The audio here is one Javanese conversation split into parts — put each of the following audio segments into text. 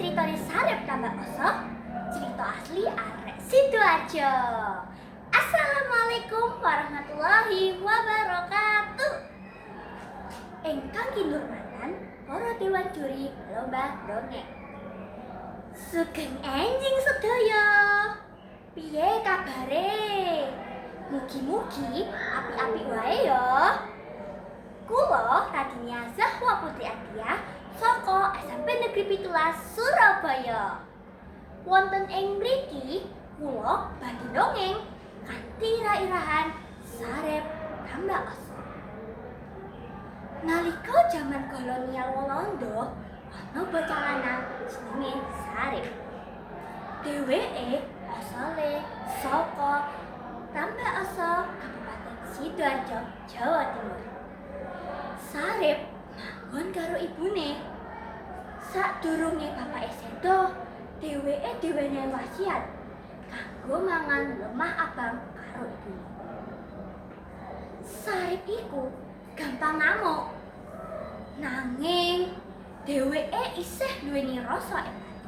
ceritane Sarep tambah Oso, cerita asli arek Sidoarjo. Assalamualaikum warahmatullahi wabarakatuh. Engkang kinurmatan para dewan juri lomba dongeng. Sugeng enjing sedaya. Piye kabare? Mugi-mugi api-api wae ya. Kula Radinia Zahwa Putri Adia saka SMP Negeri 17 Surabaya. Wonten ing mriki kula badhe dongeng kanthi ira-irahan Sarep tambah Oso. Nalika jaman kolonial Walanda ana bocah lanang jenenge Sarep. Dheweke asale saka Tambak Oso, Kabupaten Sidoarjo, Jawa Timur. Sarep manggon karo ibune. Sadurunge bapake sedo, dheweke diwenehi wasiat kanggo mangan lemah abang karo ibune. Sarep iku gampang ngamuk. Nanging dheweke isih duweni rasa empati.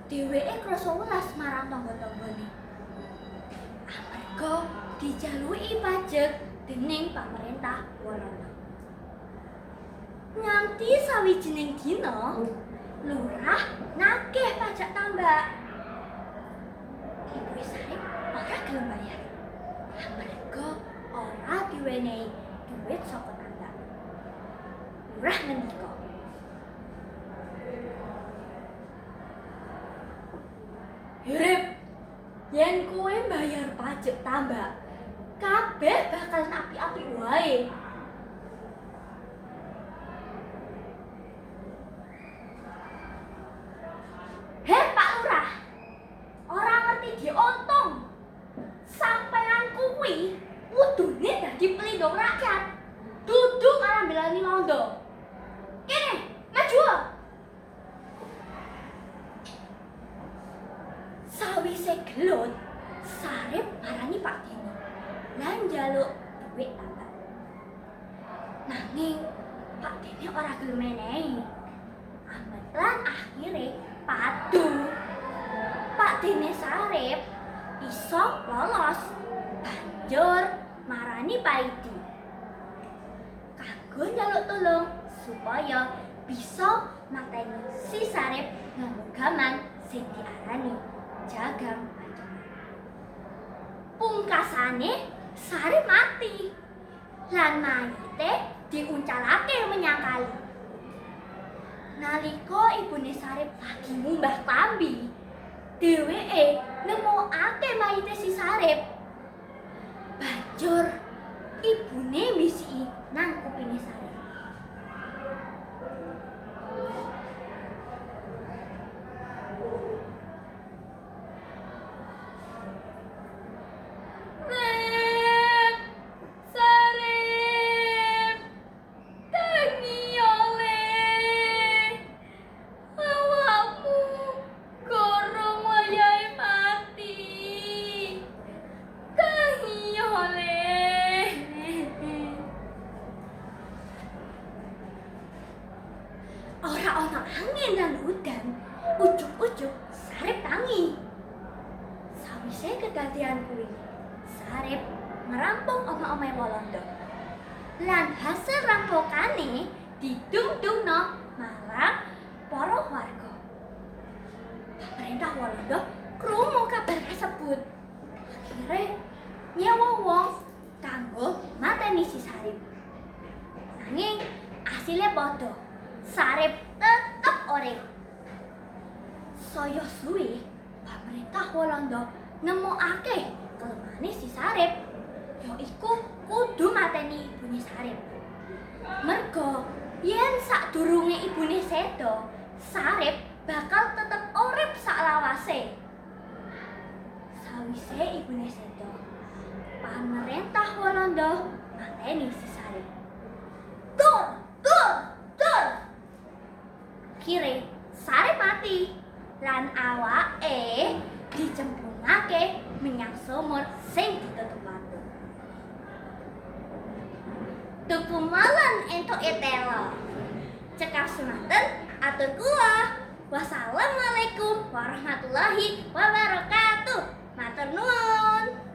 Dheweke krasa welas marang tangga-tanggane. Amarga dijaluki pajak dening pamarentah Walanda. Nganti sawijining dina, lurah nagih pajak tambak. Ibu Sarep ora gelem bayar. Amarga ora diwenehi duit saka tambak. Lurah ngendika, "Hirip, yen kowe bayar pajak tambak, kabeh bakalan apik-apik wae." Heh Pak Lurah, ora ngerti diuntung. Sampeyan kuwi kudune dadi pelindung rakyat, dudu malah mbelani londo. Kene, maju. Sawise gelut, Sarep marani Pak Dini lan njaluk duit tambak. Nanging Pak Dini ora gelem menehi. Lan akhire padu. Pak Dene Sarep iso lolos, banjur marani Pak Idi kanggo njaluk tolong supaya bisa mateni si Sarep nganggo gaman sing diarani jagang pancung. Pungkasane Sarep mati lan mayite diuncalake menyang kali. Nalika ibune Sarep lagi ngumbah klambi, dheweke nemokake mayite si Sarep. Banjur ibune mbisiki nang kupinge Sarep. Ora ana angin lan udan, ujug-ujug Sarep tangi. Sawise kedadian kuwi, Sarep ngerampok omah-omahe Walanda. Lan hasil rampokane didung-dungno marang para warga. Pemerintah Walanda krungu kabar kasebut. Akhire nyewa wong kanggo mateni si Sarep. Nanging asile padha. Sarep tetep urip. Saya suwe pemerintah Walanda nemokake kelemahane si Sarep, yaiku kudu mateni ibune Sarep. Merga yen sadurunge ibune sedo, Sarep bakal tetep urip saklawase. Sawise ibune sedo, pemerintah Walanda mateni si Sarep. Tur! Akhire Sarep mati lan awake dicemplungake menyang sumur sing ditutup watu. Tuku molen entuk etelo. Cekap semanten atur kula. Wassalamualaikum warahmatullahi wabarakatuh. Matur nuwun.